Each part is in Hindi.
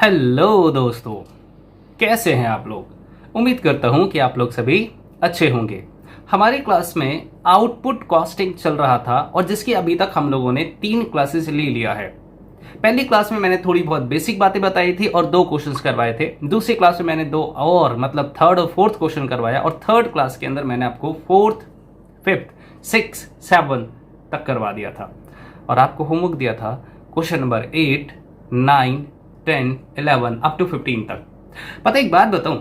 हेलो दोस्तों, कैसे हैं आप लोग। उम्मीद करता हूं कि आप लोग सभी अच्छे होंगे। हमारी क्लास में आउटपुट कॉस्टिंग चल रहा था और जिसकी अभी तक हम लोगों ने 3 क्लासेस ले लिया है। पहली क्लास में मैंने थोड़ी बहुत बेसिक बातें बताई थी और 2 क्वेश्चंस करवाए थे। दूसरी क्लास में मैंने 2 और मतलब थर्ड और फोर्थ क्वेश्चन करवाया और थर्ड क्लास के अंदर मैंने आपको फोर्थ, फिफ्थ, 6, 7 तक करवा दिया था और आपको होमवर्क दिया था क्वेश्चन नंबर 8, 9, 10, 11 अप टू 15 तक। पता एक बात बताऊं,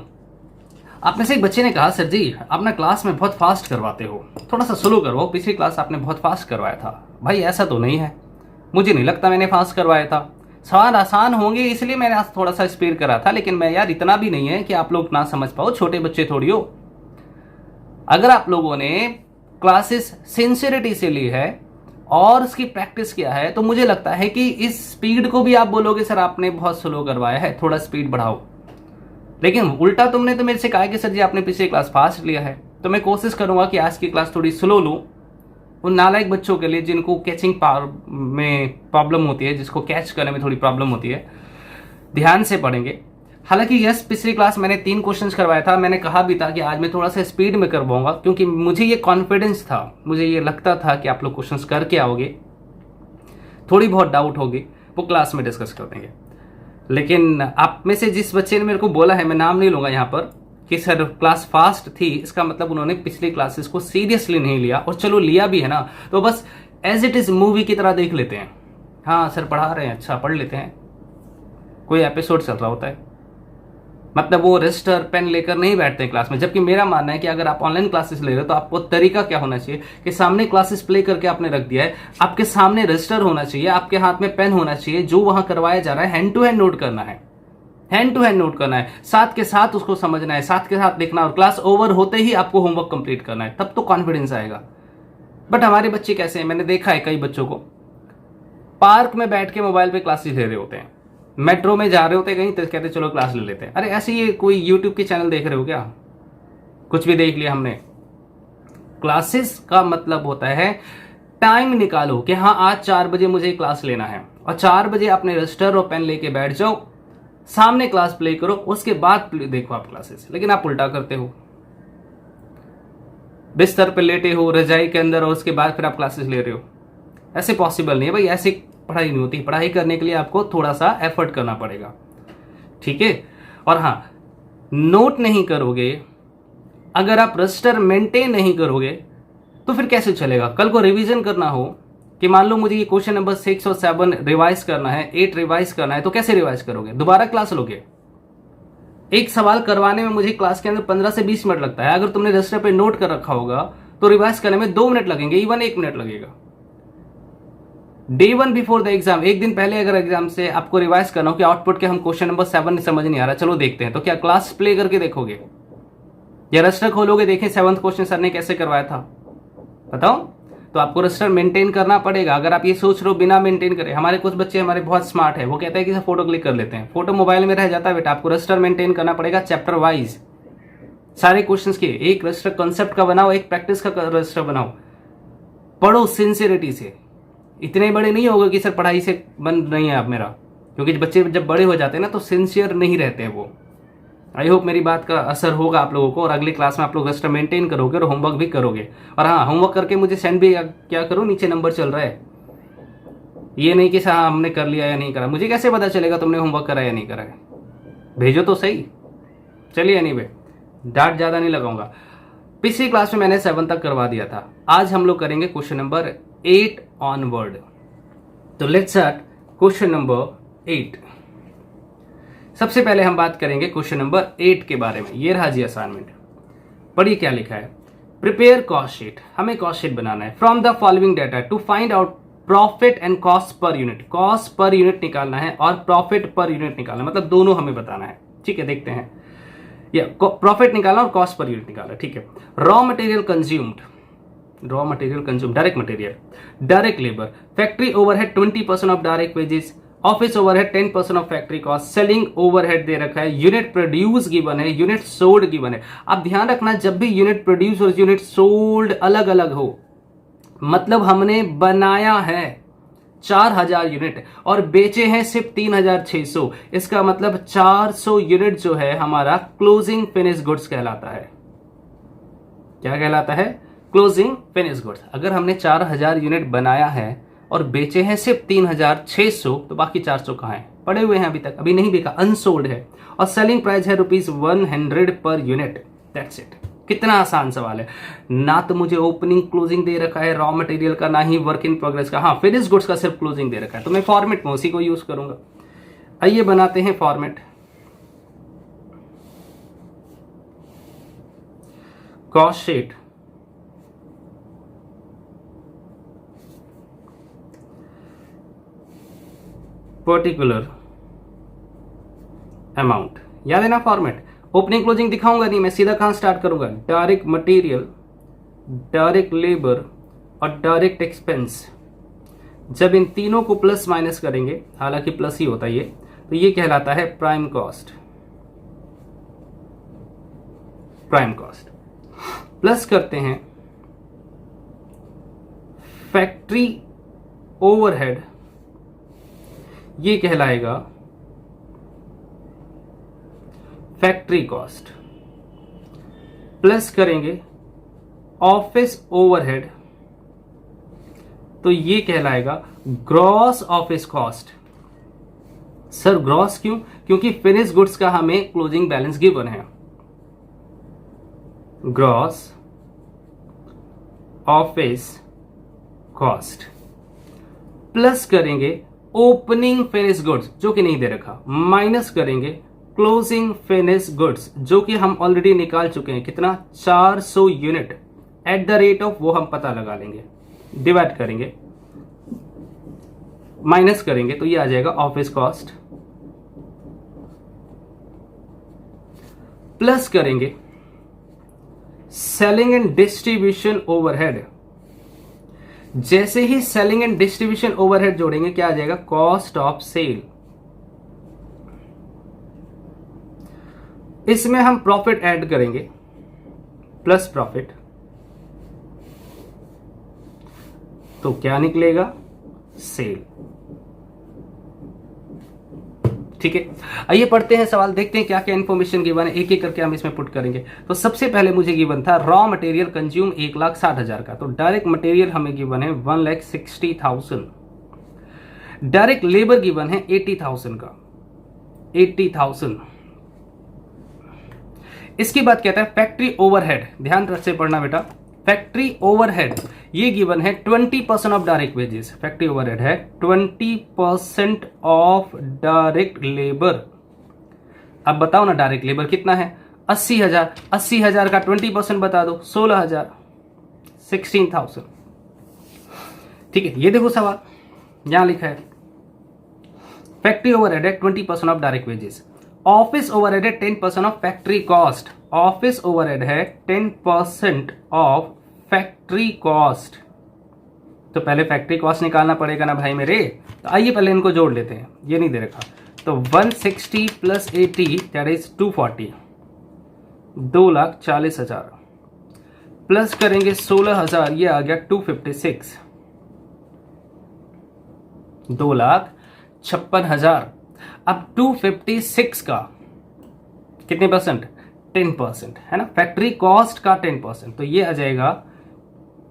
आप में से एक बच्चे ने कहा सर जी आप ना क्लास में बहुत फास्ट करवाते हो, थोड़ा सा स्लो करवाओ, पिछली क्लास आपने बहुत फास्ट करवाया था। भाई ऐसा तो नहीं है, मुझे नहीं लगता मैंने फास्ट करवाया था। सवाल आसान होंगे इसलिए मैंने आज थोड़ा सा स्पीड करा था, लेकिन मैं यार इतना भी नहीं है कि आप लोग ना समझ पाओ, छोटे बच्चे थोड़ी हो। अगर आप लोगों ने क्लासेस सिंसियरिटी से ली है और उसकी प्रैक्टिस किया है तो मुझे लगता है कि इस स्पीड को भी आप बोलोगे सर आपने बहुत स्लो करवाया है, थोड़ा स्पीड बढ़ाओ। लेकिन उल्टा तुमने तो मेरे से कहा कि सर जी आपने पिछली क्लास फास्ट लिया है, तो मैं कोशिश करूंगा कि आज की क्लास थोड़ी स्लो लूं उन नालायक बच्चों के लिए जिनको कैचिंग पावर में प्रॉब्लम होती है, जिसको कैच करने में थोड़ी प्रॉब्लम होती है। ध्यान से पढ़ेंगे। हालांकि यस, पिछली क्लास मैंने 3 क्वेश्चंस करवाया था, मैंने कहा भी था कि आज मैं थोड़ा सा स्पीड में करवाऊंगा क्योंकि मुझे ये कॉन्फिडेंस था, मुझे ये लगता था कि आप लोग क्वेश्चंस करके आओगे। थोड़ी बहुत डाउट होगी वो क्लास में डिस्कस कर देंगे। लेकिन आप में से जिस बच्चे ने मेरे को बोला है, मैं नाम नहीं लूंगा यहाँ पर, कि सर क्लास फास्ट थी, इसका मतलब उन्होंने पिछली क्लासेस को सीरियसली नहीं लिया। और चलो लिया भी है ना तो बस एज इट इज मूवी की तरह देख लेते हैं। हाँ सर पढ़ा रहे हैं, अच्छा पढ़ लेते हैं, कोई एपिसोड चल रहा होता है, मतलब वो रजिस्टर पेन लेकर नहीं बैठते हैं क्लास में। जबकि मेरा मानना है कि अगर आप ऑनलाइन क्लासेस ले रहे हो तो आपको तरीका क्या होना चाहिए कि सामने क्लासेस प्ले करके आपने रख दिया है, आपके सामने रजिस्टर होना चाहिए, आपके हाथ में पेन होना चाहिए, जो वहां करवाया जा रहा है हैंड टू हैंड नोट करना है, हैंड टू हैंड नोट करना है, साथ के साथ उसको समझना है, साथ के साथ लिखना, और क्लास ओवर होते ही आपको होमवर्क कंप्लीट करना है, तब तो कॉन्फिडेंस आएगा। बट हमारे बच्चे कैसे हैं, मैंने देखा है कई बच्चों को पार्क में बैठ के मोबाइल पे क्लासेस ले रहे होते हैं, मेट्रो में जा रहे होते कहीं तो कहते चलो क्लास ले लेते हैं। अरे ऐसे ये कोई यूट्यूब के चैनल देख रहे हो क्या, कुछ भी देख लिया हमने। क्लासेस का मतलब होता है टाइम निकालो कि हाँ आज 4 बजे मुझे क्लास लेना है, और 4 बजे अपने रजिस्टर और पेन लेके बैठ जाओ, सामने क्लास प्ले करो, उसके बाद देखो आप क्लासेस। लेकिन आप उल्टा करते हो, बिस्तर पे लेटे हो रजाई के अंदर और उसके बाद फिर आप क्लासेस ले रहे हो। ऐसे पॉसिबल नहीं है भाई, ऐसे पढ़ाई नहीं होती। पढ़ाई करने के लिए आपको थोड़ा सा एफर्ट करना पड़ेगा, ठीक है। और हाँ, नोट नहीं करोगे, अगर आप रजिस्टर मेंटेन नहीं करोगे तो फिर कैसे चलेगा। कल को रिवीजन करना हो कि मान लो मुझे ये क्वेश्चन नंबर 6 और 7 रिवाइज करना है, 8 रिवाइज करना है, तो कैसे रिवाइज करोगे, दोबारा क्लास लोगे। एक सवाल करवाने में मुझे क्लास के अंदर 15 से 20 मिनट लगता है, अगर तुमने रजिस्टर पे नोट कर रखा होगा तो रिवाइज करने में 2 मिनट लगेंगे, इवन 1 मिनट लगेगा। डे 1 बिफोर द एग्जाम, एक दिन पहले अगर एग्जाम से आपको रिवाइज करना हो कि आउटपुट के हम क्वेश्चन नंबर 7 समझ नहीं आ रहा, चलो देखते हैं, तो क्या क्लास प्ले करके देखोगे या रजिस्टर खोलोगे, देखें 7th क्वेश्चन सर ने कैसे करवाया था, बताओ। तो आपको रजिस्टर मेंटेन करना पड़ेगा। अगर आप ये सोच रहे हो बिना मेंटेन करे, हमारे कुछ बच्चे हमारे बहुत स्मार्ट है, वो कहते हैं कि सर फोटो क्लिक कर लेते हैं, फोटो मोबाइल में रह जाता है बेटा। आपको रजिस्टर मेंटेन करना पड़ेगा चैप्टर वाइज, सारे क्वेश्चंस के एक रजिस्टर कंसेप्ट का बनाओ, एक प्रैक्टिस का रजिस्टर बनाओ, पढ़ो सिंसियरिटी से। इतने बड़े नहीं होगा कि सर पढ़ाई से बंद नहीं है आप मेरा, क्योंकि बच्चे जब बड़े हो जाते हैं ना तो सिंसियर नहीं रहते हैं वो। आई होप मेरी बात का असर होगा आप लोगों को, और अगली क्लास में आप लोग रजिस्टर मेंटेन करोगे और होमवर्क भी करोगे। और हाँ, होमवर्क करके मुझे सेंड भी क्या करो, नीचे नंबर चल रहा है, ये नहीं कि सर हमने कर लिया या नहीं करा, मुझे कैसे पता चलेगा तुमने होमवर्क करा या नहीं करा है, भेजो तो सही। चलिए एनीवे, डांट ज्यादा नहीं लगाऊंगा। पिछली क्लास में मैंने 7 तक करवा दिया था, आज हम लोग करेंगे क्वेश्चन नंबर 8 ऑनवर्ड। तो लेट्स स्टार्ट क्वेश्चन नंबर 8। सबसे पहले हम बात करेंगे क्वेश्चन नंबर 8 के बारे में। ये रहा जी असाइनमेंट, पढ़िए क्या लिखा है। प्रिपेयर कॉस्ट शीट, हमें कॉस्ट शीट बनाना है। From the following data to find out profit and cost per unit, cost per unit निकालना है और प्रॉफिट पर यूनिट निकालना है, मतलब दोनों हमें बताना है, ठीक है। देखते हैं, या प्रॉफिट निकालना और कॉस्ट पर यूनिट निकालना, ठीक है। Raw material consumed, raw material consume, direct material, direct labour, factory overhead 20% of direct wages, office overhead 10% of factory cost, selling overhead दे रखा है, यूनिट प्रोड्यूस गिवन है, यूनिट सोल्ड गिवन है। अब ध्यान रखना, जब भी यूनिट प्रोड्यूस और यूनिट सोल्ड अलग अलग हो, मतलब हमने बनाया है, 4000 यूनिट और बेचे हैं सिर्फ 3600, इसका मतलब 400 यूनिट जो है हमारा क्लोजिंग फिनिश गुड्स कहलाता है। क्या कहलाता है? Closing finish goods. अगर हमने 4000 यूनिट बनाया है और बेचे हैं सिर्फ 3600, तो बाकी 400 कहाँ हैं? पड़े हुए हैं, अभी तक अभी नहीं बिका, अनसोल्ड है, और सेलिंग प्राइस है ₹100 पर यूनिट। That's it. कितना आसान सवाल है। ना तो मुझे ओपनिंग क्लोजिंग दे रखा है रॉ मटेरियल का, ना ही वर्क इन प्रोग्रेस का। हाँ, फिनिश गुड्स का सिर्फ क्लोजिंग दे रखा है, तो मैं फॉर्मेट में उसी को यूज करूंगा। आइए बनाते हैं format. Cost sheet, particular amount, याद है ना फॉर्मेट। ओपनिंग क्लोजिंग दिखाऊंगा नहीं, मैं सीधा कहां स्टार्ट करूंगा? डायरेक्ट मटेरियल, डायरेक्ट लेबर और डायरेक्ट एक्सपेंस। जब इन तीनों को प्लस माइनस करेंगे, हालांकि प्लस ही होता है ये, तो ये कहलाता है prime cost. Prime cost plus करते हैं फैक्ट्री ओवरहेड, ये कहलाएगा फैक्ट्री कॉस्ट। प्लस करेंगे ऑफिस ओवरहेड, तो ये कहलाएगा gross office cost. Sir gross क्यों? क्योंकि फिनिश गुड्स का हमें क्लोजिंग बैलेंस गिवन है। ग्रॉस ऑफिस कॉस्ट प्लस करेंगे ओपनिंग फिनिश गुड्स जो कि नहीं दे रखा, माइनस करेंगे क्लोजिंग फिनिश गुड्स जो कि हम ऑलरेडी निकाल चुके हैं। कितना? 400 unit. At the rate of वो हम पता लगा लेंगे, डिवाइड करेंगे, माइनस करेंगे, तो ये आ जाएगा ऑफिस कॉस्ट। प्लस करेंगे सेलिंग एंड डिस्ट्रीब्यूशन ओवरहेड। जैसे ही सेलिंग एंड डिस्ट्रीब्यूशन ओवरहेड जोड़ेंगे, क्या आ जाएगा? Cost of sale. इसमें हम प्रॉफिट ऐड करेंगे, प्लस प्रॉफिट, तो क्या निकलेगा? सेल। ठीक है, आइए पढ़ते हैं सवाल, देखते हैं क्या क्या इंफॉर्मेशन गिवन है, एक एक करके हम इसमें पुट करेंगे। तो सबसे पहले मुझे गिवन था रॉ मटेरियल कंज्यूम 1,60,000 का, तो डायरेक्ट मटेरियल हमें गिवन है 1,60,000। डायरेक्ट लेबर गिवन है 80,000 का, 80,000। इसके बाद कहता है फैक्ट्री ओवरहेड, ध्यान से पढ़ना बेटा। फैक्ट्री ओवरहेड ये गिवन है 20% of direct wages. Factory overhead है 20% ऑफ डायरेक्ट लेबर। अब बताओ ना डायरेक्ट लेबर कितना है? 80,000। 80,000 का 20% बता दो, 16,000, 16,000। ठीक है, ये देखो सवाल यहां लिखा है फैक्ट्री ओवरहेड है 20% of direct wages. Office overhead है 10% of factory cost. Office overhead है 10% ऑफ फैक्ट्री कॉस्ट। तो पहले फैक्ट्री कॉस्ट निकालना पड़ेगा ना भाई मेरे, तो आइए पहले इनको जोड़ लेते हैं, ये नहीं दे रखा। तो 160 प्लस 80 दैट इज 240, 2,40,000 प्लस करेंगे 16,000, ये आ गया 256, 2,56,000। अब 256 का कितने परसेंट? 10% है ना, फैक्ट्री कॉस्ट का 10%, तो ये आ जाएगा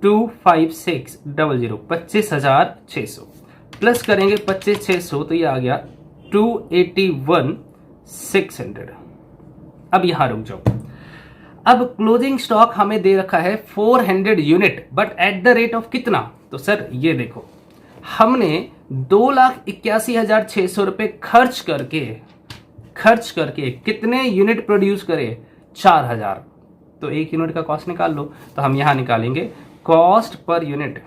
25600, 25,600 प्लस करेंगे 25,600, तो ये आ गया 281,600। अब यहां रुक जाओ। अब क्लोजिंग स्टॉक हमें दे रखा है 400 unit, but at the rate of कितना? तो सर ये देखो, हमने 2,81,600 रुपए खर्च करके कितने यूनिट प्रोड्यूस करे? 4,000। तो एक यूनिट का कॉस्ट निकाल लो, तो हम यहां निकालेंगे cost per unit.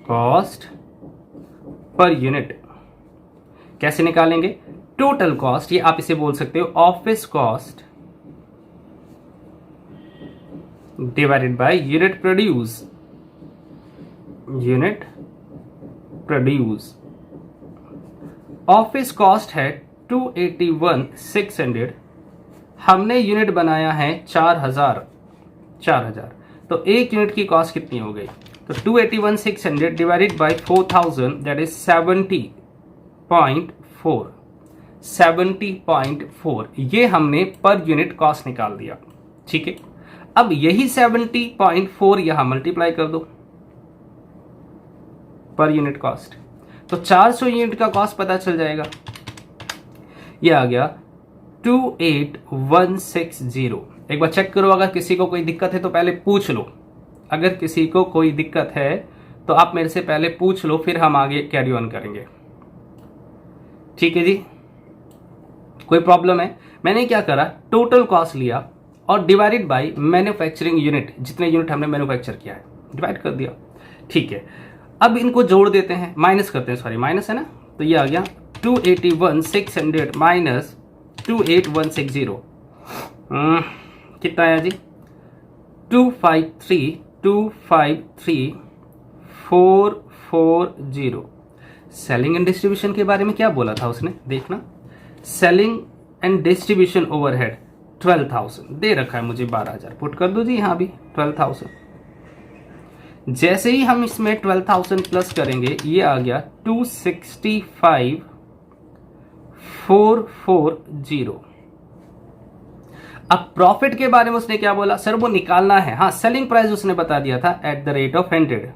Cost per unit कैसे निकालेंगे? टोटल कॉस्ट, ये आप इसे बोल सकते हो office cost divided by unit produce. Unit produce. Office cost है 281,600, हमने यूनिट बनाया है 4,000। तो एक यूनिट की कॉस्ट कितनी हो गई? तो 281,600 डिवाइडेड बाई 4,000 दैट इज 70.4 70.4 ये हमने पर यूनिट कॉस्ट निकाल दिया। ठीक है, अब यही 70.4 यहां मल्टीप्लाई कर दो पर यूनिट कॉस्ट, तो 400 यूनिट का कॉस्ट पता चल जाएगा। ये आ गया 28160। एक बार चेक करो, अगर किसी को कोई दिक्कत है तो पहले पूछ लो। अगर किसी को कोई दिक्कत है तो आप मेरे से पहले पूछ लो, फिर हम आगे कैरी ऑन करेंगे। ठीक है जी, कोई प्रॉब्लम है? मैंने क्या करा, टोटल कॉस्ट लिया और डिवाइडेड बाय मैन्युफैक्चरिंग यूनिट, जितने यूनिट हमने मैन्युफैक्चर किया है डिवाइड कर दिया। ठीक है, अब इनको जोड़ देते हैं, माइनस करते हैं, सॉरी माइनस है ना, तो ये आ गया 281,600 माइनस 28160 कितना आया जी? 253,440। सेलिंग एंड डिस्ट्रीब्यूशन के बारे में क्या बोला था उसने, देखना। सेलिंग एंड डिस्ट्रीब्यूशन ओवरहेड 12,000 दे रखा है मुझे, 12,000 पुट कर दो जी यहाँ भी 12,000। जैसे ही हम इसमें 12,000 प्लस करेंगे, ये आ गया 265,440। अब प्रॉफिट के बारे में उसने क्या बोला, सर वो निकालना है। हाँ, सेलिंग प्राइस उसने बता दिया था @100।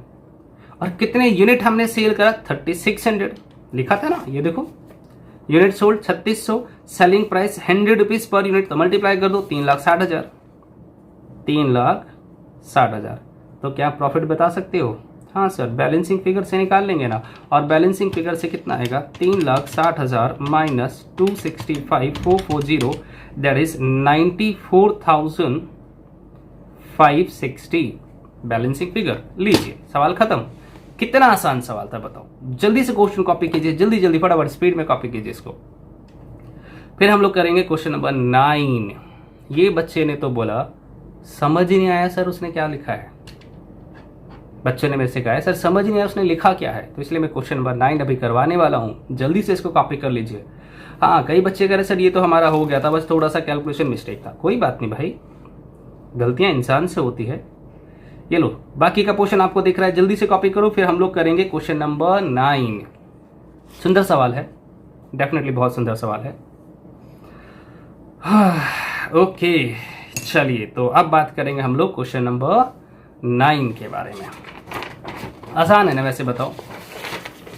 और कितने यूनिट हमने सेल करा, 3600 लिखा था ना, ये देखो unit sold 3600, selling price 100 rupees per unit, तो मल्टीप्लाई कर दो 3,60,000 3,60,000। तो क्या प्रॉफिट बता सकते हो? हाँ सर, बैलेंसिंग फिगर से निकाल लेंगे ना। और बैलेंसिंग फिगर से कितना आएगा, 3,60,000 minus 265,440 that is 94,560 balancing figure. लीजिए, सवाल खत्म। कितना आसान सवाल था बताओ। जल्दी से क्वेश्चन कॉपी कीजिए, जल्दी जल्दी फटाफट स्पीड में कॉपी कीजिए इसको। फिर हम लोग करेंगे क्वेश्चन नंबर 9। ये बच्चे ने तो बोला समझ ही नहीं आया सर उसने क्या लिखा है। बच्चे ने मेरे से कहा है सर समझ नहीं आया उसने लिखा क्या है, तो इसलिए मैं क्वेश्चन नंबर 9 अभी करवाने वाला हूं। जल्दी से इसको कॉपी कर लीजिए। हाँ, कई बच्चे कह रहे सर ये तो हमारा हो गया था, बस थोड़ा सा कैलकुलेशन मिस्टेक था। कोई बात नहीं भाई, गलतियां इंसान से होती है। ये लो, बाकी का पोर्शन आपको दिख रहा है, जल्दी से कॉपी करो। फिर हम लोग करेंगे क्वेश्चन नंबर 9। सुंदर सवाल है, डेफिनेटली बहुत सुंदर सवाल है। ओके चलिए, तो अब बात करेंगे हम लोग क्वेश्चन नंबर 9 के बारे में। आसान है ना वैसे, बताओ।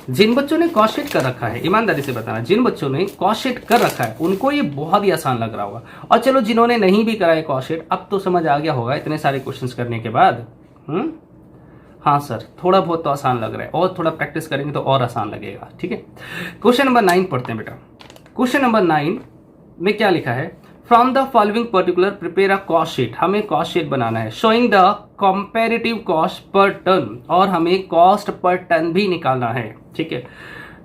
जिन बच्चों ने कॉस्ट शीट कर रखा है, ईमानदारी से बताना, जिन बच्चों ने कॉस्ट शीट कर रखा है उनको ये बहुत ही आसान लग रहा होगा। और चलो जिन्होंने नहीं भी करा है कॉस्ट शीट, अब तो समझ आ गया होगा इतने सारे क्वेश्चंस करने के बाद। हाँ सर, थोड़ा बहुत तो आसान लग रहा है, और थोड़ा प्रैक्टिस करेंगे तो और आसान लगेगा। ठीक है, क्वेश्चन नंबर 9 पढ़ते हैं बेटा। क्वेश्चन नंबर 9 में क्या लिखा है, from the following particular prepare a cost sheet. हमें कॉस्ट शीट बनाना है showing the comparative cost per ton, और हमें कॉस्ट पर टन भी निकालना है। ठीक है,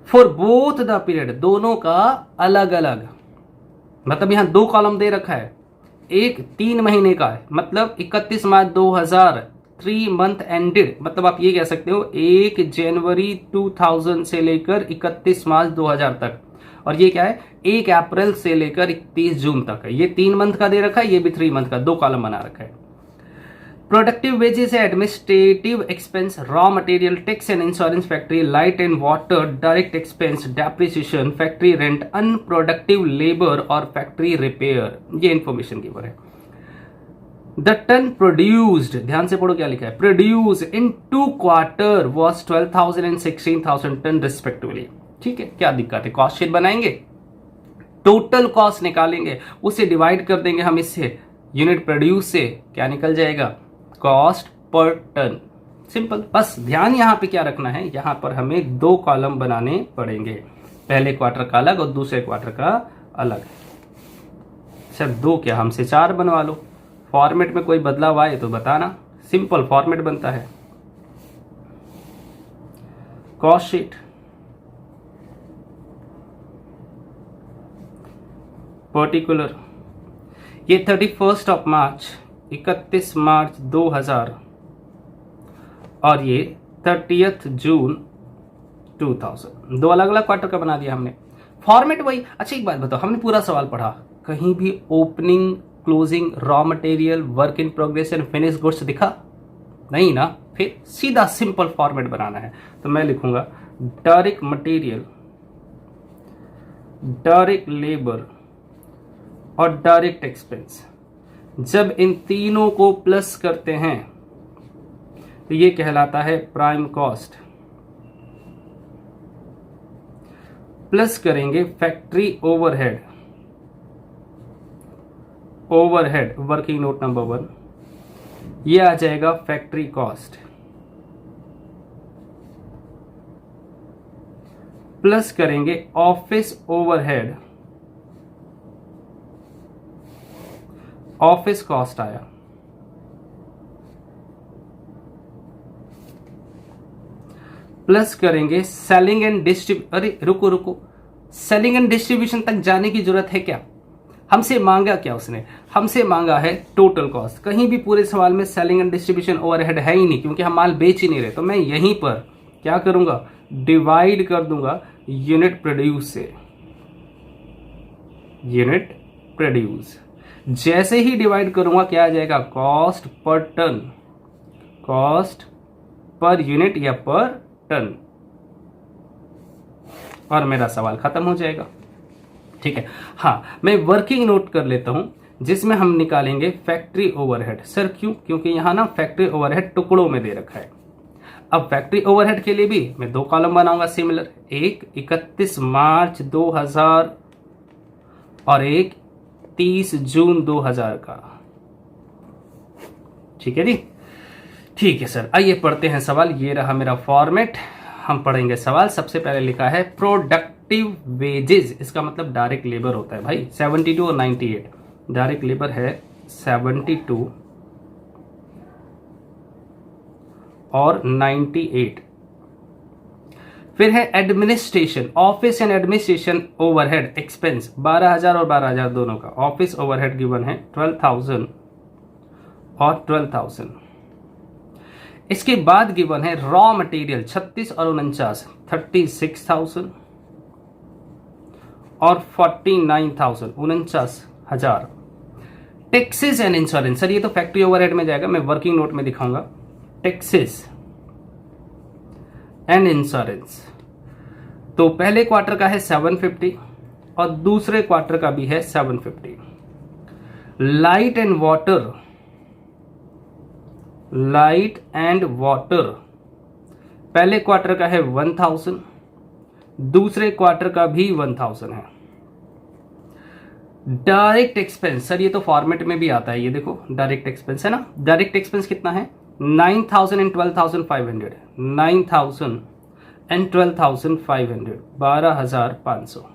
फॉर बोथ द पीरियड, दोनों का अलग अलग, मतलब यहां 2 कॉलम दे रखा है। एक 3 महीने का है, मतलब 31 मार्च 2000, 3 मंथ एंडेड, मतलब आप ये कह सकते हो 1 जनवरी 2000 से लेकर 31 मार्च 2000 तक। और ये क्या है, 1 अप्रैल से लेकर 31 जून तक है। ये 3 मंथ का दे रखा है, ये भी 3 मंथ का, 2 कॉलम बना रखा है। प्रोडक्टिव वेजेस है, administrative expense, raw material, tax and insurance, factory light and water, direct expense, depreciation, factory rent, unproductive labour और फैक्ट्री रिपेयर। ये इंफॉर्मेशन गिवन है। द टन प्रोड्यूस्ड, ध्यान से पढ़ो क्या लिखा है, produce in 2 quarter was 12,000 and 16,000 ton respectively. ठीक है, क्या दिक्कत है, कॉस्ट शीट बनाएंगे, टोटल कॉस्ट निकालेंगे, उसे डिवाइड कर देंगे हम इससे, यूनिट प्रोड्यूस से, क्या निकल जाएगा, कॉस्ट पर टन। सिंपल। बस ध्यान यहां पे क्या रखना है, यहां पर हमें 2 कॉलम बनाने पड़ेंगे, पहले क्वार्टर का अलग और दूसरे क्वार्टर का अलग। सर 2 क्या, हमसे 4 बनवा लो। फॉर्मेट में कोई बदलाव आए तो बताना, सिंपल फॉर्मेट बनता है। कॉस्ट शीट, पर्टिकुलर, ये 31 मार्च 31 मार्च 2000 और ये 30 जून 2000, 2 अलग अलग क्वार्टर का बना दिया हमने। फॉर्मेट वही। अच्छा एक बात बताओ, हमने पूरा सवाल पढ़ा, कहीं भी opening, closing, raw material, work in progress and finish goods दिखा? नहीं ना, फिर सीधा सिंपल फॉर्मेट बनाना है। तो मैं लिखूंगा डायरेक्ट मटेरियल, डायरेक्ट लेबर और डायरेक्ट एक्सपेंस। जब इन तीनों को प्लस करते हैं तो ये कहलाता है प्राइम कॉस्ट। प्लस करेंगे factory overhead, overhead working note number 1, ये आ जाएगा फैक्ट्री कॉस्ट। प्लस करेंगे ऑफिस ओवरहेड, ऑफिस कॉस्ट आया। प्लस करेंगे सेलिंग एंड अरे रुको, सेलिंग एंड डिस्ट्रीब्यूशन तक जाने की जरूरत है क्या? हमसे मांगा क्या उसने? हमसे मांगा है टोटल कॉस्ट। कहीं भी पूरे सवाल में सेलिंग एंड डिस्ट्रीब्यूशन ओवरहेड है ही नहीं, क्योंकि हम माल बेच ही नहीं रहे। तो मैं यहीं पर क्या करूंगा, डिवाइड कर दूंगा यूनिट प्रोड्यूस से। यूनिट प्रोड्यूस जैसे ही डिवाइड करूंगा क्या आ जाएगा, cost per ton, cost per unit या पर टन, और मेरा सवाल खत्म हो जाएगा। ठीक है। हाँ, मैं वर्किंग नोट कर लेता हूं जिसमें हम निकालेंगे फैक्ट्री ओवरहेड। सर क्यों? क्योंकि यहां ना फैक्ट्री ओवरहेड टुकड़ों में दे रखा है। अब फैक्ट्री ओवरहेड के लिए भी मैं 2 कॉलम बनाऊंगा सिमिलर, एक 31 मार्च 2000 और एक 30 जून 2000 का। ठीक है जी, ठीक है सर। आइए पढ़ते हैं सवाल। ये रहा मेरा फॉर्मेट, हम पढ़ेंगे सवाल। सबसे पहले लिखा है प्रोडक्टिव वेजेस, इसका मतलब डायरेक्ट लेबर होता है भाई। 72 और 98, डायरेक्ट लेबर है 72 और 98। फिर है administration, office and administration overhead expense 12000 और 12000 दोनों का। ऑफिस ओवरहेड गिवन है 12000 और 12000। इसके बाद गिवन है रॉ मटेरियल 36 और 49 36,000 और 49,000 49,000। टैक्सेस एंड इंश्योरेंस, सर ये तो फैक्ट्री ओवरहेड में जाएगा, मैं वर्किंग नोट में दिखाऊंगा। टैक्सेस एंड इंश्योरेंस तो पहले क्वार्टर का है 750 और दूसरे क्वार्टर का भी है 750। Light and water, light and water पहले क्वार्टर का है 1000, दूसरे क्वार्टर का भी 1000 है। डायरेक्ट एक्सपेंस, सर ये तो फॉर्मेट में भी आता है, ये देखो डायरेक्ट एक्सपेंस है ना। डायरेक्ट एक्सपेंस कितना है, 9000 एंड 12,500, 9000 एंड 12,500, 12,500।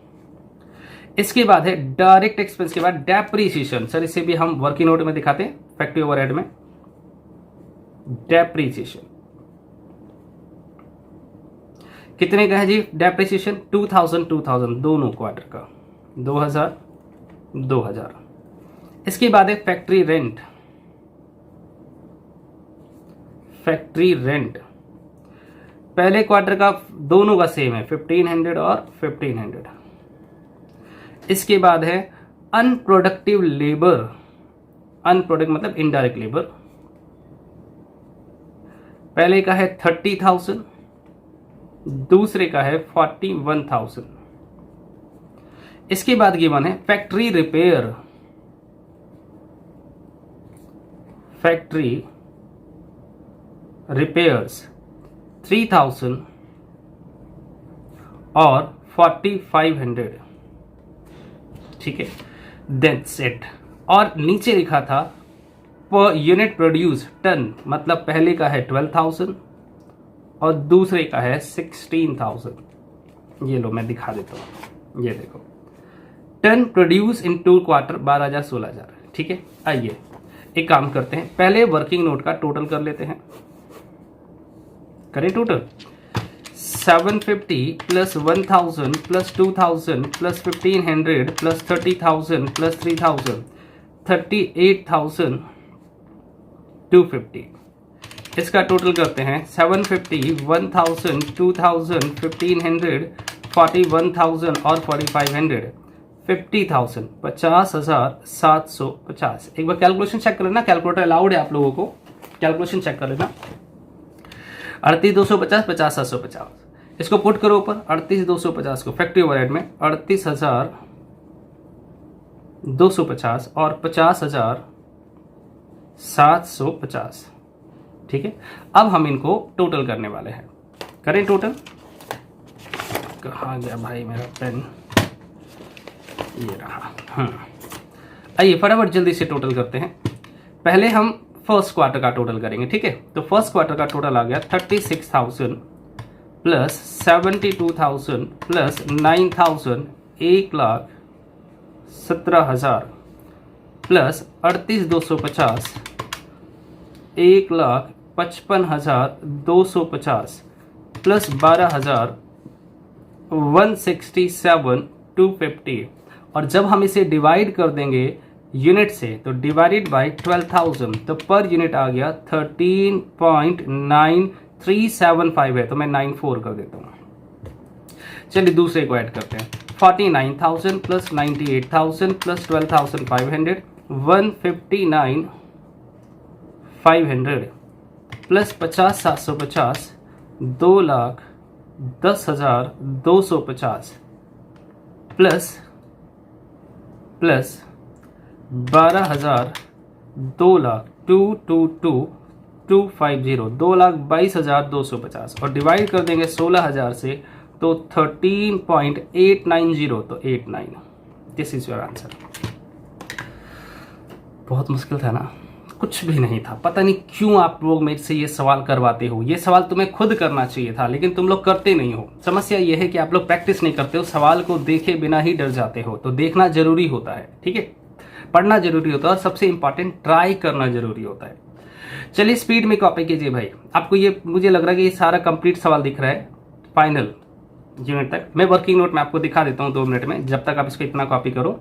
इसके बाद है डायरेक्ट एक्सपेंस के बाद डेप्रीसिएशन, सर इसे भी हम वर्किंग नोट में दिखाते हैं फैक्ट्री ओवरहेड में। डेप्रीसिएशन कितने का है जी? डेप्रीसिएशन 2000 दोनों क्वार्टर का, 2000। इसके बाद है फैक्ट्री रेंट, फैक्ट्री रेंट पहले क्वार्टर का दोनों का सेम है 1500 और 1500। इसके बाद है अनप्रोडक्टिव लेबर, अनप्रोडक्ट मतलब इनडायरेक्ट लेबर, पहले का है 30,000, दूसरे का है 41,000। इसके बाद गिवन है फैक्ट्री रिपेयर, फैक्ट्री रिपेयर्स 3000 और 4500। ठीक है, दैट्स इट। और नीचे लिखा था पर यूनिट प्रोड्यूस टन, मतलब पहले का है 12,000 और दूसरे का है 16,000। ये लो मैं दिखा देता हूं, ये देखो टन प्रोड्यूस इन 2 क्वार्टर 12,000 16,000। ठीक है, आइए एक काम करते हैं, पहले वर्किंग नोट का टोटल कर लेते हैं। करें total 750 plus 1000 plus 2000 plus 1500 plus 30,000 plus 3,000 38,250। इसका टोटल करते हैं 750 1000 2000 1500 41,000 और 4500 50,000 50,750। एक बार कैलकुलेशन चेक कर लेना, कैलकुलेटर अलाउड है आप लोगों को। कैलकुलेशन चेक कर लेना। 38,250, 50,750, इसको पुट करो ऊपर। 38,250 को फैक्ट्री ओवरहेड में 38,250 और 50,750, ठीक है। अब हम इनको टोटल करने वाले हैं। करें टोटल। कहाँ गया भाई मेरा पेन, ये रहा। आइए फटाफट जल्दी से टोटल करते हैं। पहले हम फर्स्ट क्वार्टर का टोटल करेंगे, ठीक है। तो फर्स्ट क्वार्टर का टोटल आ गया 36,000 प्लस 72,000 प्लस 9,000, 1,17,000 प्लस 38,250, 1,55,250 प्लस 12,167,250। और जब हम इसे डिवाइड कर देंगे यूनिट से तो डिवाइडेड बाय 12,000, तो पर यूनिट आ गया 13.9375 है, तो मैं 94 कर देता हूँ। चलिए दूसरे को ऐड करते हैं। 49,000 प्लस 98,000 प्लस 12,500, 159,500 प्लस 50,750, 2,10,250 प्लस 12,000, 2,22,250, 2,22,250 और डिवाइड कर देंगे 16,000 से तो 13.890, तो 89। This is your answer. बहुत मुश्किल था ना, कुछ भी नहीं था। पता नहीं क्यों आप लोग मेरे से ये सवाल करवाते हो। ये सवाल तुम्हें खुद करना चाहिए था, लेकिन तुम लोग करते नहीं हो। समस्या ये है कि आप लोग प्रैक्टिस नहीं करते हो, सवाल को देखे बिना ही डर जाते हो। तो देखना जरूरी होता है, ठीक है, पढ़ना जरूरी होता है और सबसे इंपॉर्टेंट ट्राई करना जरूरी होता है। चलिए स्पीड में कॉपी कीजिए भाई। आपको ये मुझे लग रहा है कि ये सारा कंप्लीट सवाल दिख रहा है फाइनल यूनिट तक। मैं वर्किंग नोट में आपको दिखा देता हूँ 2 मिनट में, जब तक आप इसको इतना कॉपी करो।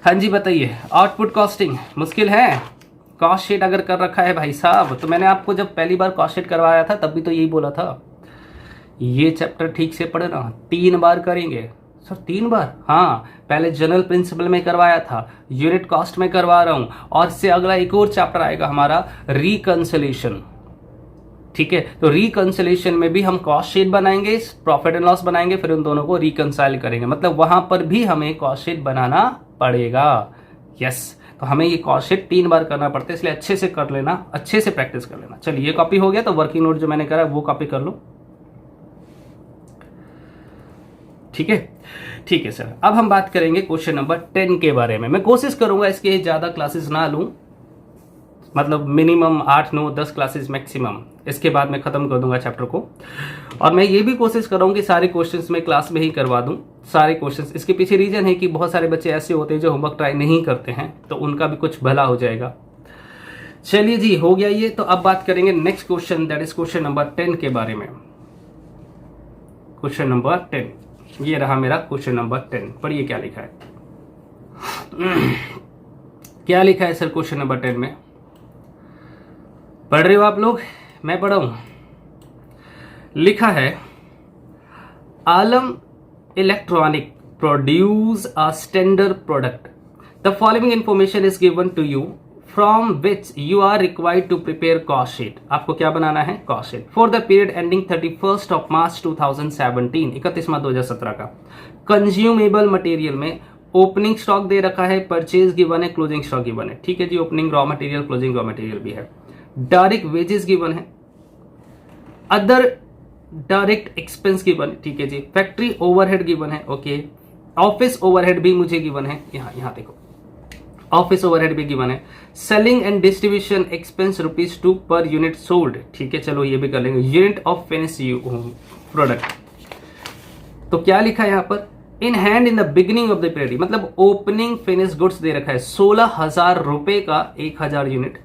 हाँ जी बताइए, आउटपुट कॉस्टिंग मुश्किल है। कॉस्ट शीट अगर कर रखा है भाई साहब, तो मैंने आपको जब पहली बार कॉस्ट शीट करवाया था तब भी तो यही बोला था, ये चैप्टर ठीक से पढ़ना, 3 बार करेंगे। सर 3 बार? हाँ, पहले जनरल प्रिंसिपल में करवाया था, यूनिट कॉस्ट में करवा रहा हूं, और इससे अगला एक और चैप्टर आएगा हमारा रिकंसिलिएशन, ठीक है। तो रिकंसिलिएशन में भी हम कॉस्ट शीट बनाएंगे, प्रॉफिट एंड लॉस बनाएंगे, फिर उन दोनों को रिकंसाइल करेंगे। मतलब वहां पर भी हमें कॉस्ट शीट बनाना पड़ेगा। यस, तो हमें ये कॉस्ट शीट 3 बार करना पड़ता है, इसलिए अच्छे से कर लेना, अच्छे से प्रैक्टिस कर लेना। चलिए ये कॉपी हो गया, तो वर्किंग नोट जो मैंने करा वो कॉपी कर लो, ठीक है। ठीक है सर, अब हम बात करेंगे क्वेश्चन नंबर 10 के बारे में। मैं कोशिश करूंगा इसके ज्यादा क्लासेस ना लूं, मतलब मिनिमम 8, 9, 10 क्लासेस मैक्सिमम, इसके बाद मैं खत्म कर दूंगा चैप्टर को। और मैं ये भी कोशिश कर रहा हूं कि सारे क्वेश्चंस मैं क्लास में ही करवा दूं, सारे क्वेश्चंस। इसके पीछे रीजन है कि बहुत सारे बच्चे ऐसे होते हैं जो होमवर्क ट्राई नहीं करते हैं, तो उनका भी कुछ भला हो जाएगा। चलिए जी, हो गया ये। तो अब बात करेंगे next question, that is question number 10 के बारे में। क्वेश्चन नंबर 10, ये रहा मेरा क्वेश्चन नंबर 10। पढ़िए क्या लिखा है। क्या लिखा है सर क्वेश्चन नंबर 10 में? पढ़ रहे हो आप लोग? मैं पढ़ा हूं। लिखा है, Alam electronic produce a standard product. The following information is given to you from which you are required to prepare cost sheet. आपको क्या बनाना है? Cost sheet for the period ending 31 March 2017, 31/मार्च/2017 का। कंज्यूमेबल मटेरियल में ओपनिंग स्टॉक दे रखा है, परचेज गिवन है, क्लोजिंग स्टॉक गिवन है, ठीक है जी। Opening raw material, closing raw material भी है। डायरेक्ट वेजेस गिवन है, अदर डायरेक्ट एक्सपेंस गिवन है, ठीक है जी। फैक्ट्री ओवरहेड गिवन है, ओके। ऑफिस ओवरहेड भी मुझे गिवन है, यहां देखो, ऑफिस ओवरहेड भी गिवन है। Selling and distribution expense ₹2 per unit sold, ठीक है, चलो ये भी कर लेंगे। यूनिट ऑफ फिनिश प्रोडक्ट, तो क्या लिखा है यहां पर? In hand in the beginning of the period, मतलब ओपनिंग फिनिश गुड्स दे रखा है 16,000 रुपए का 1,000 unit.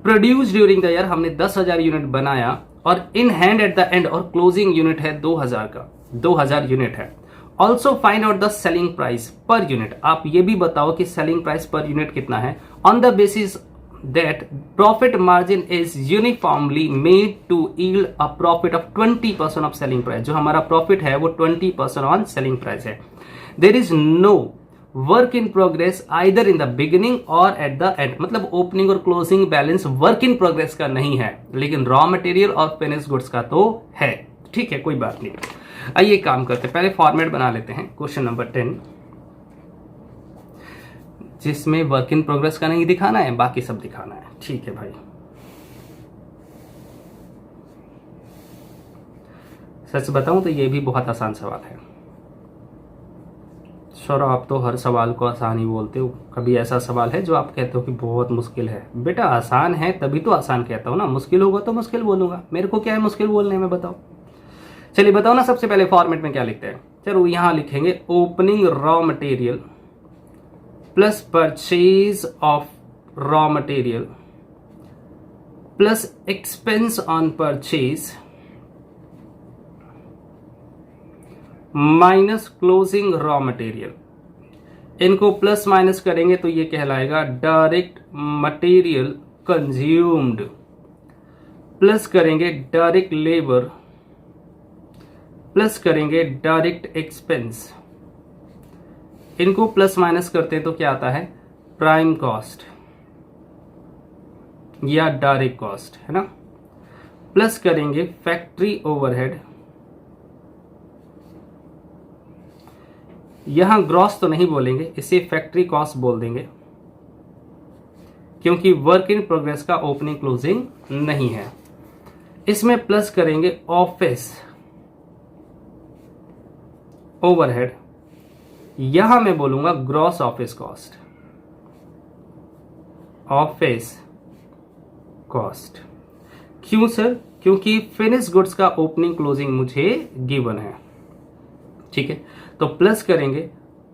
Produce during the year, हमने 10,000 यूनिट बनाया, और in hand eight the and, और क्लोजिंग यूनिट है 2,000 का, 2,000 यूनिट है। Also find out the selling price per unit. आप ये भी बताओ कि सेलिंग प्राइस पर यूनिट कितना है। On the basis that profit margin is uniformly made to yield a profit of 20% of selling price. जो हमारा प्रॉफिट है वो 20% ऑन सेलिंग प्राइस है। There is no work in progress either in the beginning or at the end, मतलब ओपनिंग और closing balance work in progress का नहीं है, लेकिन रॉ मटेरियल और फिनिश गुड्स का तो है। ठीक है, कोई बात नहीं। आइए काम करते हैं, पहले फॉर्मेट बना लेते हैं क्वेश्चन नंबर 10, जिसमें वर्क इन प्रोग्रेस का नहीं दिखाना है, बाकी सब दिखाना है। ठीक है भाई, सच बताऊं तो ये भी बहुत आसान सवाल है। सौरभ, आप तो हर सवाल को आसान ही बोलते हो, कभी ऐसा सवाल है जो आप कहते हो कि बहुत मुश्किल है? बेटा आसान है तभी तो आसान कहता हूं ना, मुश्किल होगा तो मुश्किल बोलूंगा, मेरे को क्या है मुश्किल बोलने में, बताओ। चलिए बताओ ना, सबसे पहले फॉर्मेट में क्या लिखते हैं? चलो यहां लिखेंगे opening raw material plus purchase of raw material plus expense on purchase minus closing raw material. इनको प्लस माइनस करेंगे तो ये कहलाएगा डायरेक्ट मटेरियल कंज्यूम्ड, प्लस करेंगे डायरेक्ट लेबर, प्लस करेंगे डायरेक्ट एक्सपेंस। इनको प्लस माइनस करते हैं तो क्या आता है? प्राइम कॉस्ट या डायरेक्ट कॉस्ट, है ना। प्लस करेंगे फैक्ट्री ओवरहेड, यहां ग्रॉस तो नहीं बोलेंगे, इसे फैक्ट्री कॉस्ट बोल देंगे, क्योंकि वर्क इन प्रोग्रेस का ओपनिंग क्लोजिंग नहीं है। इसमें प्लस करेंगे ऑफिस ओवरहेड, यहां मैं बोलूंगा gross office cost, office cost. क्यों सर? क्योंकि फिनिश गुड्स का ओपनिंग क्लोजिंग मुझे गिवन है। ठीक है, तो प्लस करेंगे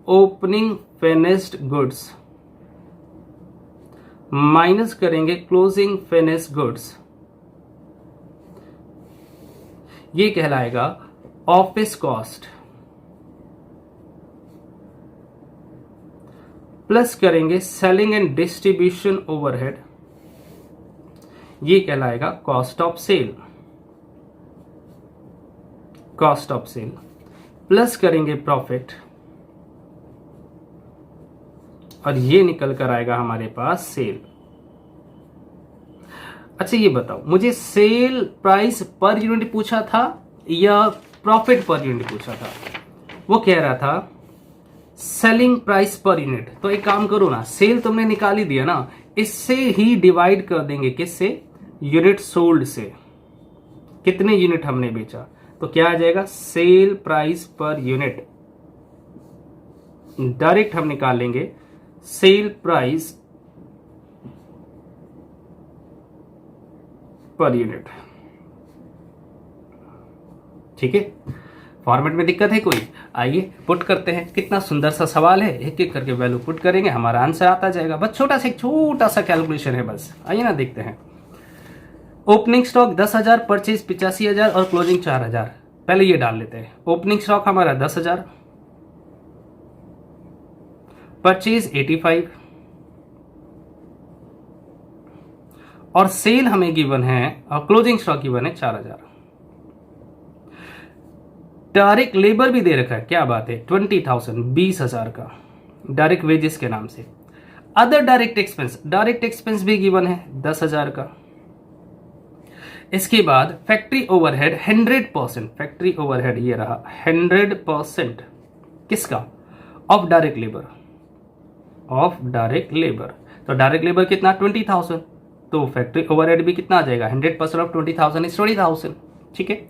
ओपनिंग फिनिश्ड गुड्स माइनस करेंगे क्लोजिंग फिनिश गुड्स, ये कहलाएगा ऑफिस कॉस्ट, प्लस करेंगे सेलिंग एंड डिस्ट्रीब्यूशन ओवरहेड, ये कहलाएगा cost of sale, cost of sale, plus करेंगे प्रॉफिट, और ये निकल कर आएगा हमारे पास सेल। अच्छा ये बताओ, मुझे सेल प्राइस पर यूनिट पूछा था या प्रॉफिट पर यूनिट पूछा था? वो कह रहा था सेलिंग प्राइस पर यूनिट। तो एक काम करो ना, सेल तुमने निकाल ही दिया ना, इससे ही डिवाइड कर देंगे, किससे? यूनिट सोल्ड से, कितने यूनिट हमने बेचा, तो क्या आ जाएगा? Sale price per unit. Direct हम निकाल लेंगे सेल प्राइस पर यूनिट। ठीक है, फॉर्मेट में दिक्कत है कोई? आइए पुट करते हैं, कितना सुंदर सा सवाल है, एक एक करके वैल्यू पुट करेंगे, हमारा आंसर आता जाएगा। बस छोटा सा कैलकुलेशन है बस। आइए ना देखते हैं। ओपनिंग स्टॉक 10,000, परचेज 85,000 और क्लोजिंग 4,000। पहले ये डाल लेते हैं। ओपनिंग स्टॉक हमारा 10,000, परचेज 85 और सेल हमें गिवन है और क्लोजिंग स्टॉक गिवन है 4,000। डायरेक्ट लेबर भी दे रखा है, क्या बात है, 20,000, 20,000 का डायरेक्ट वेजेस के नाम से। अदर डायरेक्ट एक्सपेंस भी गिवन है 10,000 का। इसके बाद फैक्ट्री ओवरहेड 100%, फैक्ट्री ओवरहेड ये रहा 100% किसका? Of direct labour, of direct labour. तो डायरेक्ट लेबर कितना? 20,000, तो फैक्ट्री ओवरहेड भी कितना आ जाएगा? 100% ऑफ 20,000 इज 20,000। ठीक है,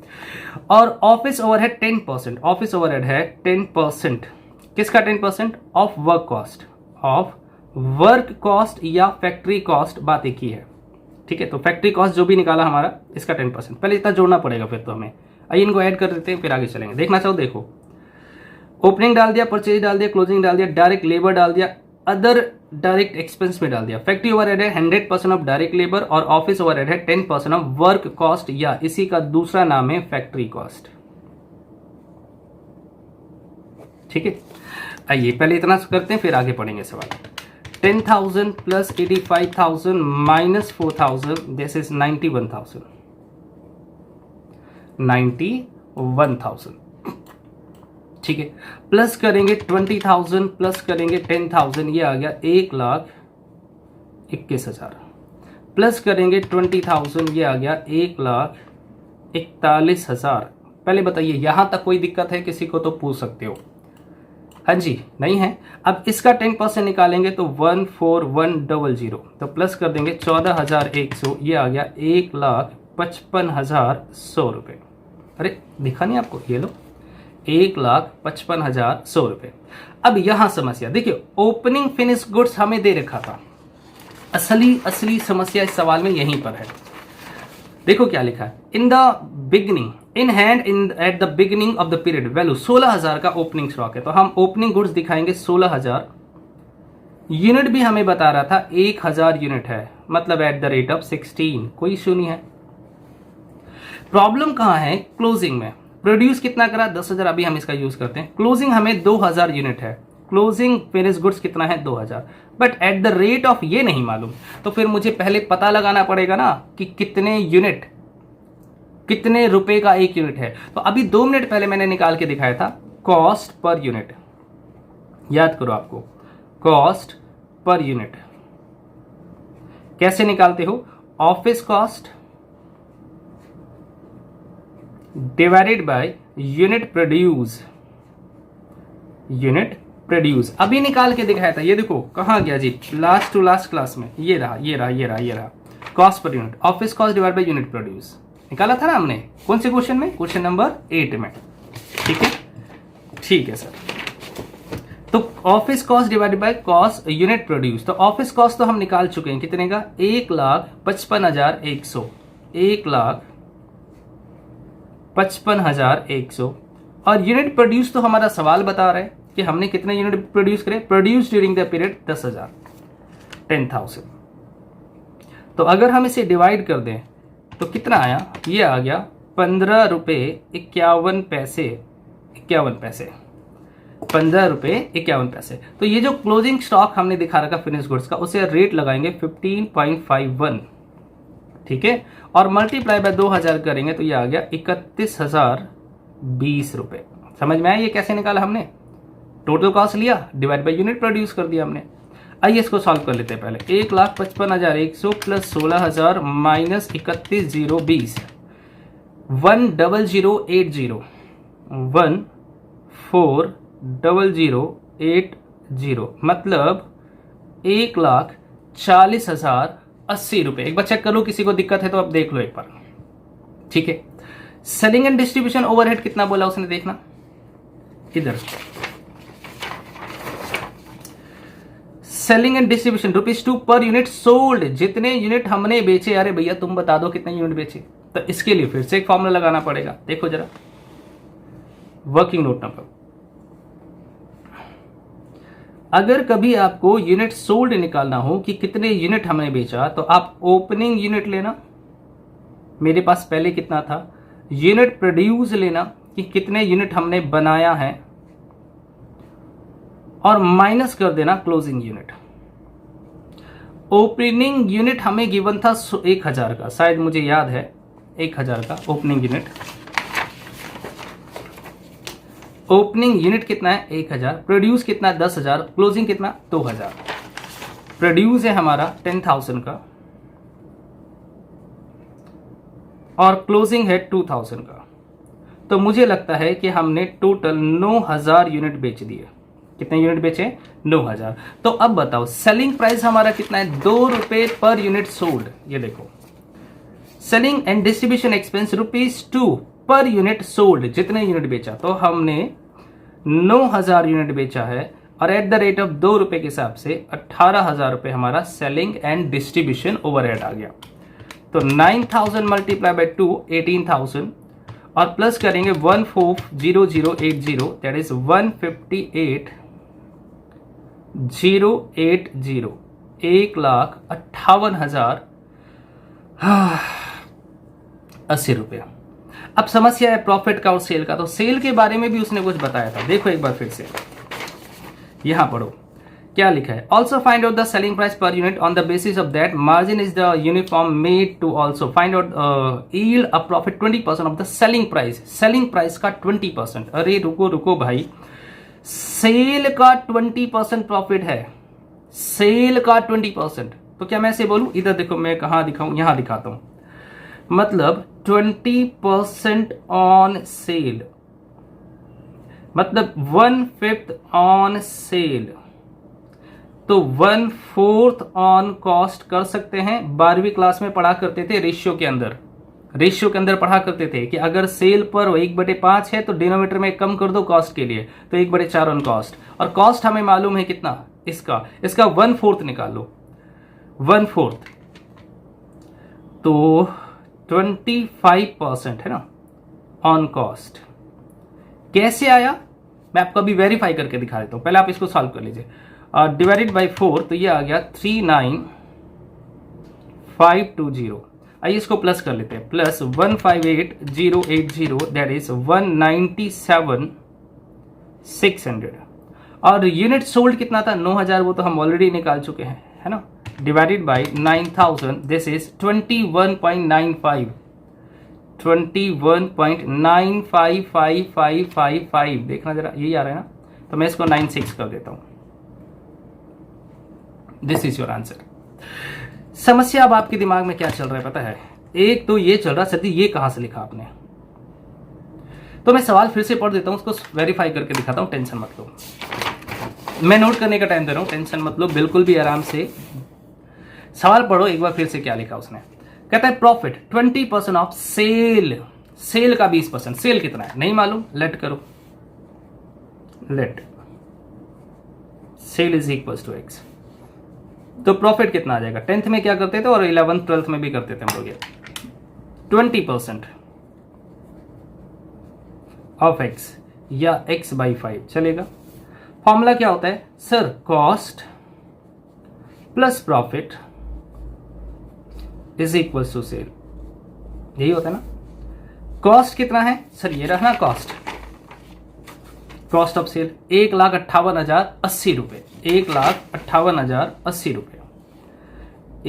और ऑफिस ओवरहेड 10%, ऑफिस ओवरहेड है 10%, किसका 10%? Of work cost, of work cost या फैक्ट्री कॉस्ट, बात एक ही है। ठीक है, तो फैक्ट्री कॉस्ट जो भी निकाला हमारा, इसका 10%। पहले इतना जोड़ना पड़ेगा फिर तो हमें। आइए इनको ऐड कर देते हैं, फिर आगे चलेंगे। देखना चाहो देखो, ओपनिंग डाल दिया, परचेज डाल दिया, क्लोजिंग डाल दिया, डायरेक्ट लेबर डाल दिया, अदर डायरेक्ट एक्सपेंस में डाल दिया। फैक्ट्री ओवरहेड है 100% ऑफ डायरेक्ट लेबर और ऑफिस ओवरहेड है 10% ऑफ वर्क कॉस्ट, या इसी का दूसरा नाम है फैक्ट्री कॉस्ट। ठीक है, आइए पहले इतना करते हैं, फिर आगे पढ़ेंगे सवाल। 10,000 प्लस 85,000 माइनस 4,000, दिस इज 91,000, 91,000। ठीक है, प्लस करेंगे 20,000 प्लस करेंगे 10,000, ये आ गया 1,21,000 प्लस करेंगे 20,000, ये आ गया 1,41,000। पहले बताइए यहां तक कोई दिक्कत है किसी को तो पूछ सकते हो। हाँ जी, नहीं है। अब इसका 10% निकालेंगे तो 14,100, तो प्लस कर देंगे 14,100, ये आ गया 1,55,100 रुपये। अरे दिखा नहीं आपको, ये लो 1,55,100 रुपये। अब यहां समस्या देखिए, ओपनिंग फिनिश गुड्स हमें दे रखा था, असली समस्या इस सवाल में यहीं पर है। देखो क्या लिखा है, in the beginning in hand in at the beginning of the period value 16,000 का ओपनिंग स्टॉक है, तो हम ओपनिंग गुड्स दिखाएंगे 16,000। यूनिट भी हमें बता रहा था 1,000 यूनिट है, मतलब एट द रेट ऑफ 16, कोई इश्यू नहीं है। प्रॉब्लम कहां है, क्लोजिंग में। प्रोड्यूस कितना करा, 10,000, अभी हम इसका यूज करते हैं। क्लोजिंग हमें 2,000 यूनिट है, क्लोजिंग फिनिश गुड्स कितना है 2,000, but at the rate of ये नहीं मालूम, तो फिर मुझे पहले पता लगाना पड़ेगा ना कि कितने यूनिट, कितने रुपए का एक यूनिट है। तो अभी 2 मिनट पहले मैंने निकाल के दिखाया था कॉस्ट पर यूनिट, याद करो आपको, कॉस्ट पर यूनिट कैसे निकालते हो, office cost divided by unit produce, unit produce. अभी निकाल के दिखाया था, ये देखो कहां गया जी, लास्ट टू लास्ट क्लास में, ये रहा cost per unit, office cost divide by unit produce निकाला था ना हमने, कौन से क्वेश्चन में, क्वेश्चन नंबर 8 में। ठीक है सर। तो office cost divided by cost unit produce, तो ऑफिस कॉस्ट तो हम निकाल चुके हैं, कितने का, 1,55,100, 1,55,100। और यूनिट प्रोड्यूस तो हमारा सवाल बता रहा है कि हमने कितने यूनिट प्रोड्यूस करे, प्रोड्यूस ड्यूरिंग द पीरियड 10,000, 10,000। तो अगर हम इसे डिवाइड कर दें तो कितना आया, ये आ गया 15 रुपये 51 पैसे, 15 रुपये 51 पैसे। तो ये जो क्लोजिंग स्टॉक हमने दिखा रखा फिनिश गुड्स का, उसे रेट लगाएंगे 15.51, ठीक है, और मल्टीप्लाई बाय 2,000 करेंगे तो ये आ गया 31,020 रुपये। समझ में आया ये कैसे निकाला हमने, टोटल कॉस्ट लिया डिवाइड बाय यूनिट प्रोड्यूस कर दिया हमने। आइए इसको सॉल्व कर लेते हैं पहले, 1,55,100 प्लस 16,000 माइनस 31,020, 1,00,80, 1,40,080, मतलब 1,40,080 रुपये। एक बार चेक कर लो, किसी को दिक्कत है तो अब देख लो एक बार, ठीक है। सेलिंग एंड डिस्ट्रीब्यूशन ओवरहेड कितना बोला उसने, देखना इधर, selling and distribution ₹2 per unit sold, जितने यूनिट हमने बेचे। अरे भैया तुम बता दो कितने यूनिट बेचे, तो इसके लिए फिर से एक फॉर्मूला लगाना पड़ेगा। देखो जरा, वर्किंग नोट नंबर, अगर कभी आपको यूनिट सोल्ड निकालना हो कि कितने यूनिट हमने बेचा, तो आप ओपनिंग यूनिट लेना, मेरे पास पहले कितना था, यूनिट प्रोड्यूस लेना कि कितने यूनिट हमने बनाया है, और माइनस कर देना क्लोजिंग यूनिट। ओपनिंग यूनिट हमें गिवन था 1,000 का, शायद मुझे याद है 1,000 का ओपनिंग यूनिट। ओपनिंग यूनिट कितना है 1,000, प्रोड्यूस कितना 10,000, क्लोजिंग कितना 2,000। प्रोड्यूस है हमारा 10,000 का और क्लोजिंग है 2,000 का, तो मुझे लगता है कि हमने टोटल 9,000 यूनिट बेच दिए। कितने यूनिट बेचे, 9,000। तो अब बताओ सेलिंग प्राइस हमारा कितना है, 2 रुपए पर यूनिट सोल्ड। ये देखो, selling and distribution expense ₹2 per unit sold, जितने यूनिट बेचा, तो हमने 9,000 यूनिट बेचा है, और एट द रेट ऑफ 2 रुपए के हिसाब से 18,000 रुपए हमारा सेलिंग एंड डिस्ट्रीब्यूशन ओवरहेड आ गया। तो 9,000 मल्टीप्लाई बाय 2, 18,000, और प्लस करेंगे 1,40,080, दैट इज 158,080, 1,58,080 रुपया। अब समस्या है प्रॉफिट का और सेल का, तो सेल के बारे में भी उसने कुछ बताया था। देखो एक बार फिर से, यहां पढ़ो, क्या लिखा है, also find out the selling price per unit on the basis of that margin is the uniform made to also find out yield a profit 20% of the selling price. Selling price का 20%। अरे रुको रुको भाई, सेल का 20% प्रॉफिट है, सेल का 20%। तो क्या मैं ऐसे बोलूं, इधर देखो मैं कहां दिखाऊं, यहां दिखाता हूं, मतलब 20% ऑन सेल, मतलब 1/5 ऑन सेल, तो 1/4 ऑन कॉस्ट कर सकते हैं। 12वीं क्लास में पढ़ा करते थे रेशियो के अंदर, रेशियो के अंदर पढ़ा करते थे कि अगर सेल पर 1/5 है तो डिनोमीटर में कम कर दो कॉस्ट के लिए, तो 1/4 ऑन कॉस्ट। और कॉस्ट हमें मालूम है कितना, इसका 1/4 निकालो, 1/4 तो 25% है ना ऑन कॉस्ट। कैसे आया मैं आपको अभी वेरीफाई करके दिखा देता हूं, पहले आप इसको सॉल्व कर लीजिए। डिवाइडेड बाई 4 तो ये आ गया 39520। आइए इसको प्लस कर लेते हैं, प्लस 158080 दैट इज 197600। और यूनिट सोल्ड कितना था, 9000, वो तो हम ऑलरेडी निकाल चुके हैं, है ना। डिवाइडेड बाई 9000 दिस इज 21.95, 21.955555 देखना जरा, यही आ रहा है ना, तो मैं इसको 96 कर देता हूं। This is your answer. समस्या अब आपके दिमाग में क्या चल रहा है पता है, एक तो ये चल रहा सदी ये कहां से लिखा आपने, तो मैं सवाल फिर से पढ़ देता हूं, उसको वेरीफाई करके दिखाता हूं, टेंशन मत लो, मैं नोट करने का टाइम दे रहा हूं, टेंशन मत लो, बिल्कुल भी आराम से सवाल पढ़ो एक बार फिर से। क्या लिखा उसने, कहता है प्रॉफिट 20% ऑफ सेल, सेल का 20%, सेल कितना है नहीं मालूम, लेट करो, let sale is equal to x, तो प्रॉफिट कितना आ जाएगा, 10th में क्या करते थे और 11th 12th में भी करते थे हम लोग, 20% ऑफ एक्स या x बाई 5 चलेगा। फॉर्मूला क्या होता है sir, cost plus profit is equal to sale, यही होता है ना। कॉस्ट कितना है सर, ये रहा ना कॉस्ट, कॉस्ट ऑफ सेल 1,58,080 रुपए, 1,58,080 रुपए,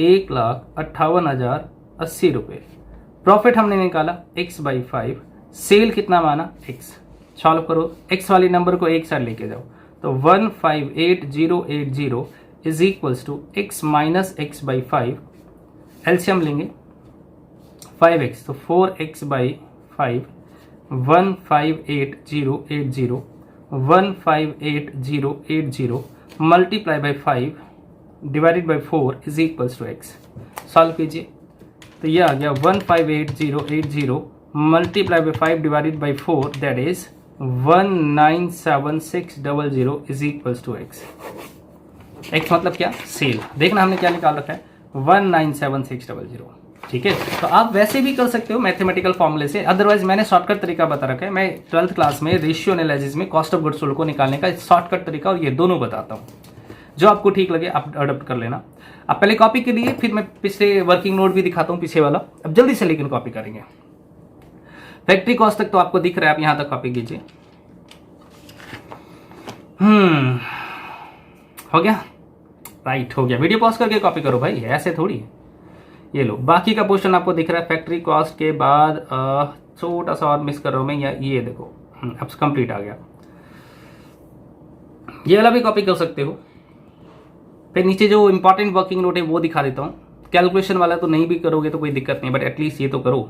1,58,080 रुपए। प्रॉफिट हमने निकाला x बाई 5, सेल कितना माना x, सॉल्व करो, x वाली नंबर को एक साथ लेके जाओ, तो 158080 is equals to x minus x by 5, LCM लेंगे 5x तो 4x by 5, 158080 158080 multiply by 5 divided by 4 is equals to x। सॉल्व कीजिए तो ये आ गया 158080 multiply by 5 divided by 4 that is 197600 is equals to x। x मतलब क्या, सेल। देखना हमने क्या निकाल रखा है 197600, ठीक है। तो आप वैसे भी कर सकते हो मैथमेटिकल फॉर्मूले से, अदरवाइज मैंने शॉर्टकट तरीका बता रखा है। मैं 12th क्लास में रेशियो एनालिसिस में कॉस्ट ऑफ गुड्स सोल्ड को निकालने का शॉर्टकट तरीका और ये दोनों बताता हूँ, जो आपको ठीक लगे आप अडॉप्ट कर लेना। आप पहले कॉपी के लिए, फिर मैं पिछले वर्किंग नोट भी दिखाता हूँ पीछे वाला। अब जल्दी से लेकिन कॉपी करेंगे, फैक्ट्री कॉस्ट तक तो आपको दिख रहा है, आप यहां तक कॉपी कीजिए। हो गया, राइट हो गया। वीडियो पॉज करके कॉपी करो भाई, ऐसे थोड़ी है। ये लो, बाकी का पोर्शन आपको दिख रहा है। फैक्ट्री कॉस्ट के बाद छोटा सा और मिस कर रहा हूं मैं, ये देखो अब कंप्लीट आ गया। ये वाला भी कॉपी कर सकते हो। फिर नीचे जो इंपॉर्टेंट वर्किंग नोट है वो दिखा देता हूँ। कैलकुलेशन वाला तो नहीं भी करोगे तो कोई दिक्कत नहीं, बट एटलीस्ट ये तो करो।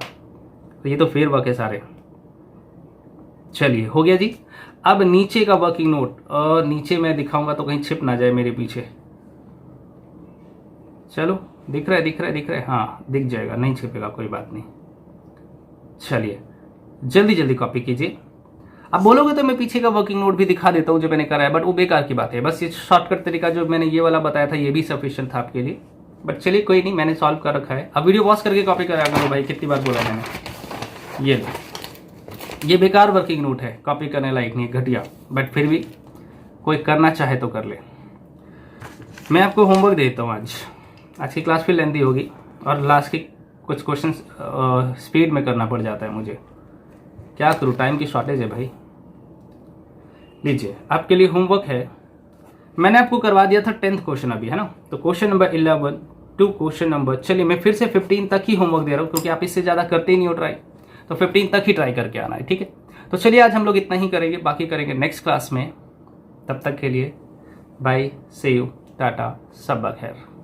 तो ये तो फेयर वर्क है सारे। चलिए हो गया जी। अब नीचे का वर्किंग नोट, और नीचे मैं दिखाऊंगा तो कहीं छिप ना जाए मेरे पीछे। चलो दिख रहा है, दिख रहा है, दिख रहा है, हाँ दिख जाएगा, नहीं छिपेगा, कोई बात नहीं। चलिए जल्दी जल्दी कॉपी कीजिए। अब बोलोगे तो मैं पीछे का वर्किंग नोट भी दिखा देता हूँ जो मैंने करा है, बट वो बेकार की बात है। बस ये शॉर्टकट तरीका जो मैंने ये वाला बताया था ये भी सफिशिएंट था आपके लिए, बट चलिए कोई नहीं, मैंने सॉल्व कर रखा है। अब वीडियो पॉज करके कॉपी करा करो भाई, कितनी बार बोला मैंने। ये बेकार वर्किंग नोट है, कॉपी करने लायक नहीं, घटिया, बट फिर भी कोई करना चाहे तो कर ले। मैं आपको होमवर्क देता हूँ। आज की क्लास फिर लेंदी होगी और लास्ट के कुछ क्वेश्चन स्पीड में करना पड़ जाता है मुझे, क्या करूँ, टाइम की शॉर्टेज है भाई। लीजिए आपके लिए होमवर्क है, मैंने आपको करवा दिया था 10th क्वेश्चन अभी, है ना। तो question number 11 to question number, चलिए मैं फिर से 15 तक ही होमवर्क दे रहा हूँ, क्योंकि आप इससे ज़्यादा करते ही नहीं हो ट्राई, तो 15 तक ही ट्राई करके आना है, ठीक है। तो चलिए आज हम लोग इतना ही करेंगे, बाकी करेंगे नेक्स्ट क्लास में। तब तक के लिए बाय, सी यू, टाटा, सब खैर।